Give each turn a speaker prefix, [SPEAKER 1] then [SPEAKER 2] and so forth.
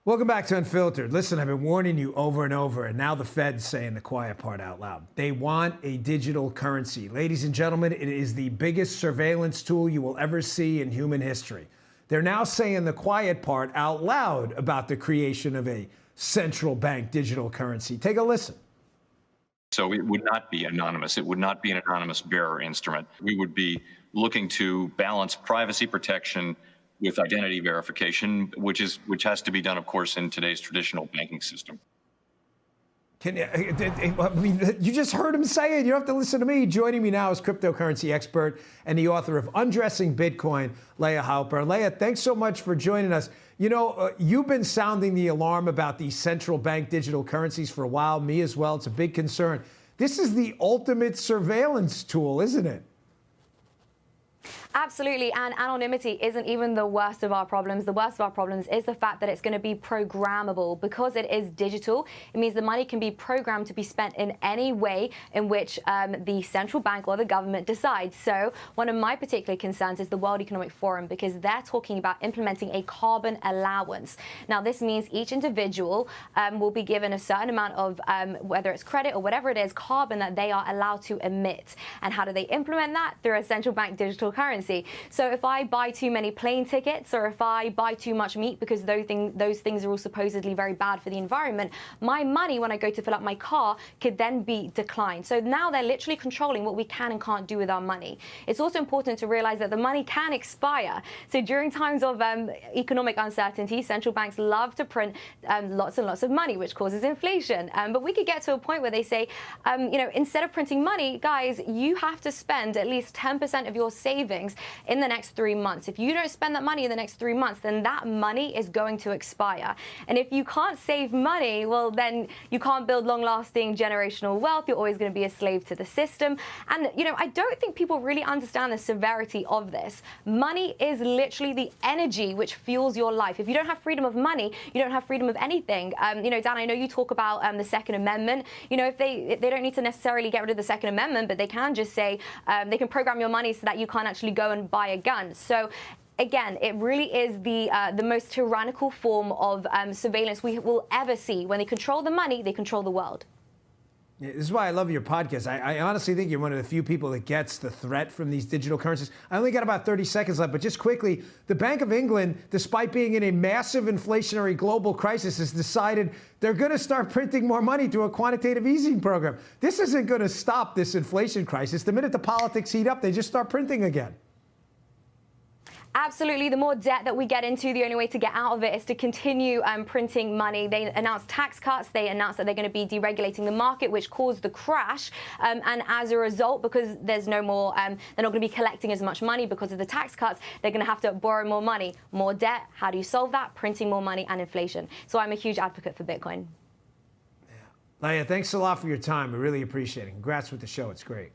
[SPEAKER 1] Welcome back to Unfiltered. Listen, I've been warning you over and over, and now the Fed's saying the quiet part out loud. They want a digital currency. Ladies and gentlemen, it is the biggest surveillance tool you will ever see in human history. They're now saying the quiet part out loud about the creation of a central bank digital currency. Take a listen.
[SPEAKER 2] So it would not be anonymous. It would not be an anonymous bearer instrument. We would be looking to balance privacy protection with identity verification, which has to be done, of course, in today's traditional banking system.
[SPEAKER 1] You just heard him say it. You don't have to listen to me. Joining me now is cryptocurrency expert and the author of Undressing Bitcoin, Leah Halper. Leah, thanks so much for joining us. You know, you've been sounding the alarm about these central bank digital currencies for a while. Me as well. It's a big concern. This is the ultimate surveillance tool, isn't it?
[SPEAKER 3] Absolutely, and anonymity isn't even the worst of our problems. The worst of our problems is the fact that it's going to be programmable. Because it is digital, it means the money can be programmed to be spent in any way in which the central bank or the government decides. So one of my particular concerns is the World Economic Forum, because they're talking about implementing a carbon allowance. Now, this means each individual will be given a certain amount of, whether it's credit or whatever it is, carbon that they are allowed to emit. And how do they implement that? Through a central bank digital currency. So if I buy too many plane tickets, or if I buy too much meat, because those things are all supposedly very bad for the environment, my money, when I go to fill up my car, could then be declined. So now they're literally controlling what we can and can't do with our money. It's also important to realize that the money can expire. So during times of economic uncertainty, central banks love to print lots and lots of money, which causes inflation. But we could get to a point where they say, instead of printing money, guys, you have to spend at least 10% of your savings in the next 3 months. If you don't spend that money in the next 3 months, then that money is going to expire. And if you can't save money, well, then you can't build long-lasting generational wealth. You're always going to be a slave to the system. And, I don't think people really understand the severity of this. Money is literally the energy which fuels your life. If you don't have freedom of money, you don't have freedom of anything. Dan, I know you talk about the Second Amendment. If they don't need to necessarily get rid of the Second Amendment, but they can just say they can program your money so that you can't actually go and buy a gun. So again, it really is the most tyrannical form of surveillance we will ever see. When they control the money, they control the world.
[SPEAKER 1] Yeah, this is why I love your podcast. I honestly think you're one of the few people that gets the threat from these digital currencies. I only got about 30 seconds left, but just quickly, the Bank of England, despite being in a massive inflationary global crisis, has decided they're going to start printing more money through a quantitative easing program. This isn't going to stop this inflation crisis. The minute the politics heat up, they just start printing again.
[SPEAKER 3] Absolutely. The more debt that we get into, the only way to get out of it is to continue printing money. They announced tax cuts. They announced that they're going to be deregulating the market, which caused the crash. And as a result, because there's no more, they're not going to be collecting as much money because of the tax cuts, they're going to have to borrow more money, more debt. How do you solve that? Printing more money and inflation. So I'm a huge advocate for Bitcoin.
[SPEAKER 1] Yeah. Leah, thanks a lot for your time. We really appreciate it. Congrats with the show. It's great.